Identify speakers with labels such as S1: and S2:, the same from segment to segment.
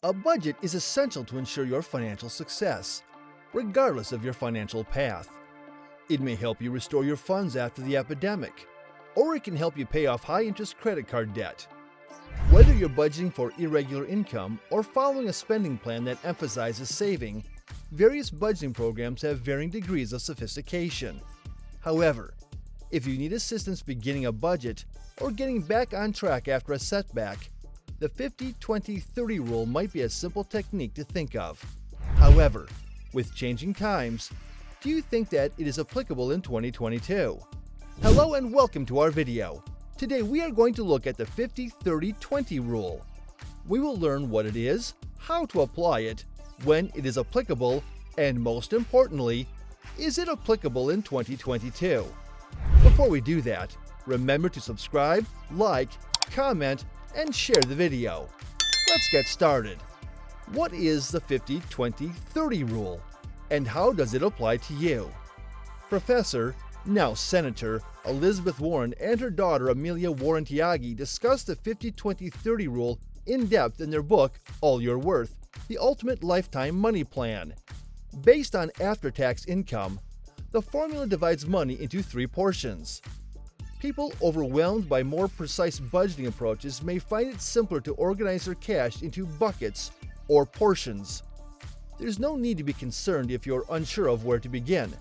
S1: A budget is essential to ensure your financial success, regardless of your financial path. It may help you restore your funds after the epidemic, or it can help you pay off high-interest credit card debt. Whether you're budgeting for irregular income or following a spending plan that emphasizes saving, various budgeting programs have varying degrees of sophistication. However, if you need assistance beginning a budget or getting back on track after a setback, the 50-20-30 rule might be a simple technique to think of. However, with changing times, do you think that it is applicable in 2022? Hello and welcome to our video. Today we are going to look at the 50-30-20 rule. We will learn what it is, how to apply it, when it is applicable, and most importantly, is it applicable in 2022? Before we do that, remember to subscribe, like, comment, and share the video. Let's get started. What is the 50-20-30 rule, and how does it apply to you? Professor, now Senator, Elizabeth Warren and her daughter Amelia Warren Tyagi discussed the 50-20-30 rule in depth in their book, All You're Worth, The Ultimate Lifetime Money Plan. Based on after-tax income, the formula divides money into three portions. People overwhelmed by more precise budgeting approaches may find it simpler to organize their cash into buckets or portions. There's no need to be concerned if you're unsure of where to begin.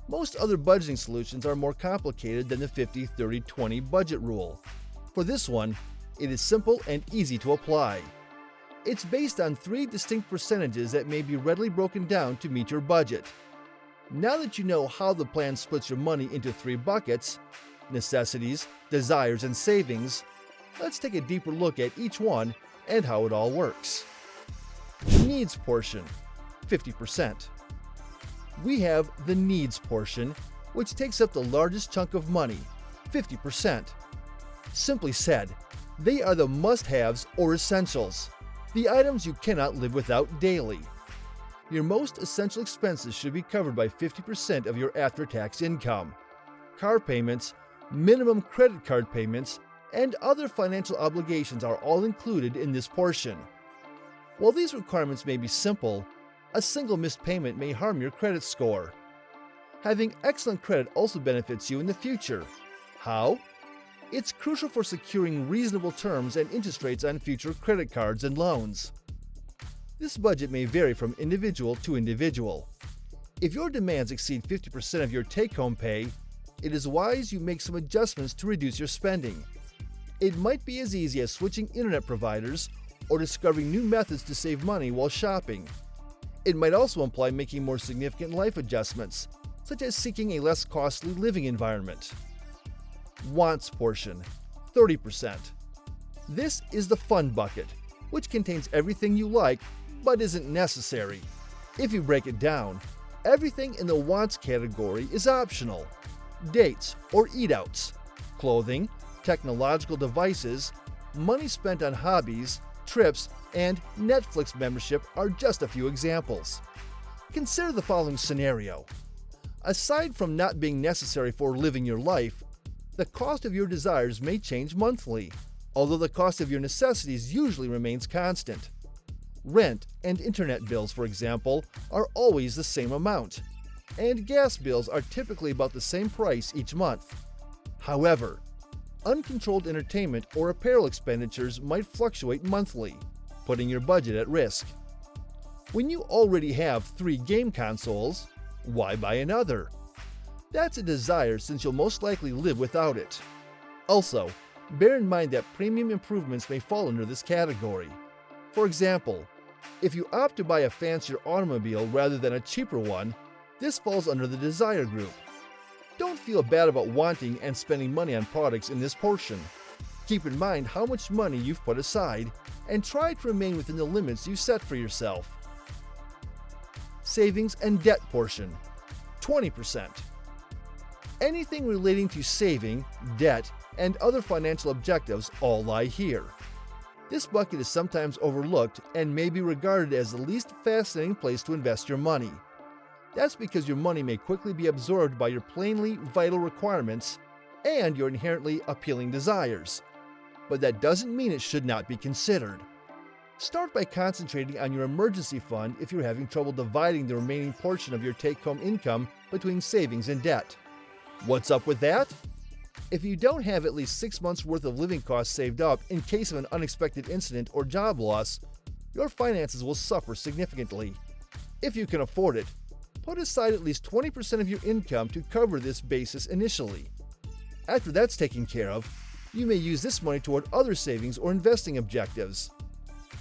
S1: Most other budgeting solutions are more complicated than the 50-30-20 budget rule. For this one, it is simple and easy to apply. It's based on three distinct percentages that may be readily broken down to meet your budget. Now that you know how the plan splits your money into three buckets, necessities, desires, and savings, let's take a deeper look at each one and how it all works. Needs portion, 50%. We have the needs portion, which takes up the largest chunk of money, 50%. Simply said, they are the must-haves or essentials, the items you cannot live without daily. Your most essential expenses should be covered by 50% of your after-tax income. Car payments, minimum credit card payments, and other financial obligations are all included in this portion. While these requirements may be simple, a single missed payment may harm your credit score. Having excellent credit also benefits you in the future. How? It's crucial for securing reasonable terms and interest rates on future credit cards and loans. This budget may vary from individual to individual. If your demands exceed 50% of your take-home pay, it is wise you make some adjustments to reduce your spending. It might be as easy as switching internet providers or discovering new methods to save money while shopping. It might also imply making more significant life adjustments, such as seeking a less costly living environment. Wants portion, 30%. This is the fun bucket, which contains everything you like but isn't necessary. If you break it down, everything in the wants category is optional. Dates or eat-outs, clothing, technological devices, money spent on hobbies, trips, and Netflix membership are just a few examples. Consider the following scenario. Aside from not being necessary for living your life, the cost of your desires may change monthly, although the cost of your necessities usually remains constant. Rent and internet bills, for example, are always the same amount, and gas bills are typically about the same price each month. However, uncontrolled entertainment or apparel expenditures might fluctuate monthly, putting your budget at risk. When you already have 3 game consoles, why buy another? That's a desire since you'll most likely live without it. Also, bear in mind that premium improvements may fall under this category. For example, if you opt to buy a fancier automobile rather than a cheaper one, this falls under the desire group. Don't feel bad about wanting and spending money on products in this portion. Keep in mind how much money you've put aside and try to remain within the limits you set for yourself. Savings and debt portion, 20%. Anything relating to saving, debt, and other financial objectives all lie here. This bucket is sometimes overlooked and may be regarded as the least fascinating place to invest your money. That's because your money may quickly be absorbed by your plainly vital requirements and your inherently appealing desires. But that doesn't mean it should not be considered. Start by concentrating on your emergency fund if you're having trouble dividing the remaining portion of your take-home income between savings and debt. What's up with that? If you don't have at least 6 months' worth of living costs saved up in case of an unexpected incident or job loss, your finances will suffer significantly. If you can afford it, put aside at least 20% of your income to cover this basis initially. After that's taken care of, you may use this money toward other savings or investing objectives.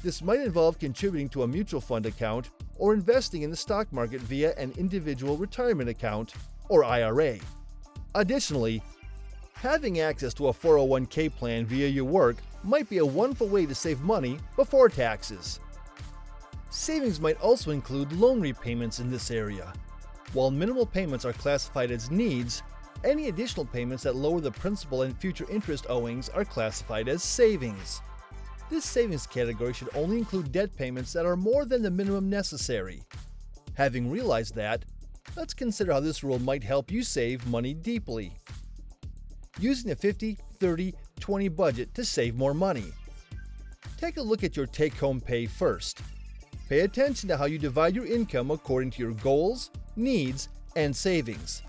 S1: This might involve contributing to a mutual fund account or investing in the stock market via an individual retirement account, or IRA. Additionally, having access to a 401k plan via your work might be a wonderful way to save money before taxes. Savings might also include loan repayments in this area. While minimal payments are classified as needs, any additional payments that lower the principal and future interest owings are classified as savings. This savings category should only include debt payments that are more than the minimum necessary. Having realized that, let's consider how this rule might help you save money deeply. Using a 50-30-20 budget to save more money. Take a look at your take-home pay first. Pay attention to how you divide your income according to your goals, needs, and savings.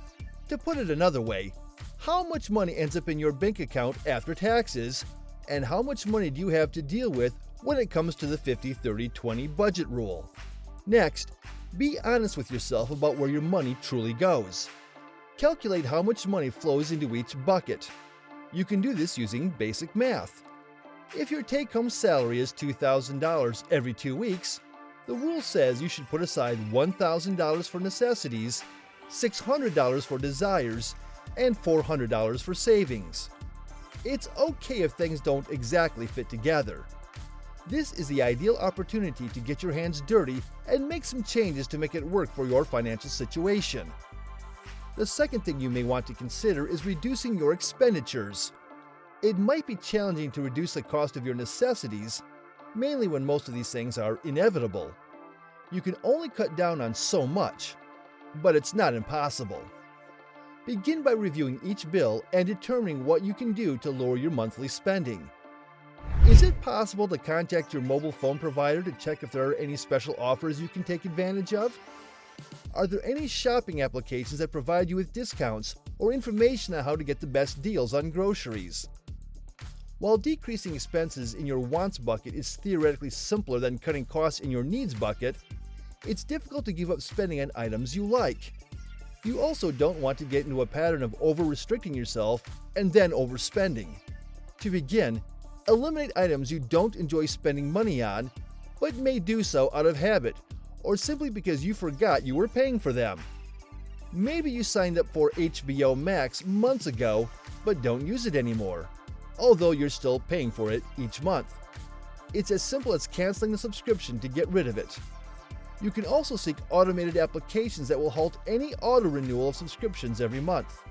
S1: To put it another way, how much money ends up in your bank account after taxes, and how much money do you have to deal with when it comes to the 50-30-20 budget rule? Next, be honest with yourself about where your money truly goes. Calculate how much money flows into each bucket. You can do this using basic math. If your take-home salary is $2,000 every 2 weeks, the rule says you should put aside $1,000 for necessities, $600 for desires, and $400 for savings. It's okay if things don't exactly fit together. This is the ideal opportunity to get your hands dirty and make some changes to make it work for your financial situation. The second thing you may want to consider is reducing your expenditures. It might be challenging to reduce the cost of your necessities, mainly when most of these things are inevitable. You can only cut down on so much, but it's not impossible. Begin by reviewing each bill and determining what you can do to lower your monthly spending. Is it possible to contact your mobile phone provider to check if there are any special offers you can take advantage of? Are there any shopping applications that provide you with discounts or information on how to get the best deals on groceries? While decreasing expenses in your wants bucket is theoretically simpler than cutting costs in your needs bucket, it's difficult to give up spending on items you like. You also don't want to get into a pattern of over-restricting yourself and then overspending. To begin, eliminate items you don't enjoy spending money on, but may do so out of habit or simply because you forgot you were paying for them. Maybe you signed up for HBO Max months ago, but don't use it anymore, although you're still paying for it each month. It's as simple as canceling the subscription to get rid of it. You can also seek automated applications that will halt any auto-renewal of subscriptions every month.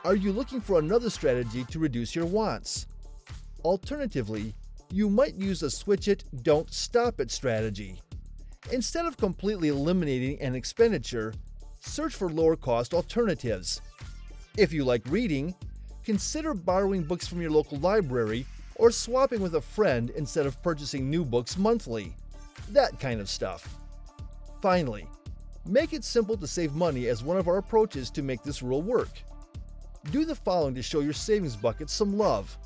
S1: Are you looking for another strategy to reduce your wants? Alternatively, you might use a switch it, don't stop it strategy. Instead of completely eliminating an expenditure, search for lower-cost alternatives. If you like reading, consider borrowing books from your local library or swapping with a friend instead of purchasing new books monthly. That kind of stuff. Finally, make it simple to save money as one of our approaches to make this rule work. Do the following to show your savings bucket some love.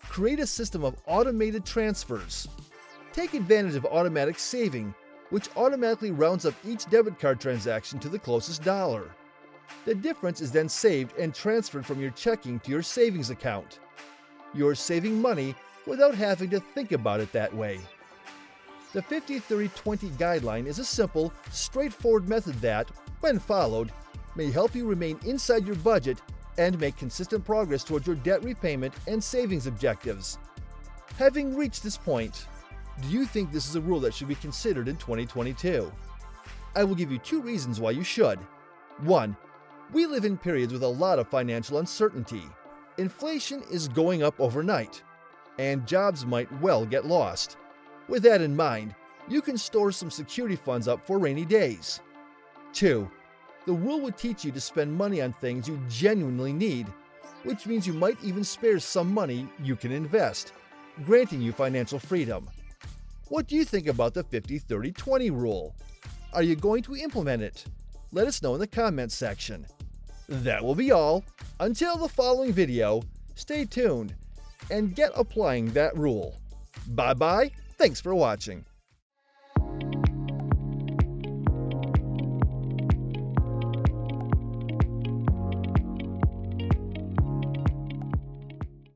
S1: Create a system of automated transfers. Take advantage of automatic saving, which automatically rounds up each debit card transaction to the closest dollar. The difference is then saved and transferred from your checking to your savings account. You're saving money without having to think about it that way. The 50-30-20 guideline is a simple, straightforward method that, when followed, may help you remain inside your budget and make consistent progress towards your debt repayment and savings objectives. Having reached this point, do you think this is a rule that should be considered in 2022? I will give you 2 reasons why you should. 1. We live in periods with a lot of financial uncertainty. Inflation is going up overnight, and jobs might well get lost. With that in mind, you can store some security funds up for rainy days. 2. The rule would teach you to spend money on things you genuinely need, which means you might even spare some money you can invest, granting you financial freedom. What do you think about the 50-30-20 rule? Are you going to implement it? Let us know in the comments section. That will be all. Until the following video, stay tuned and get applying that rule. Bye-bye. Thanks for watching.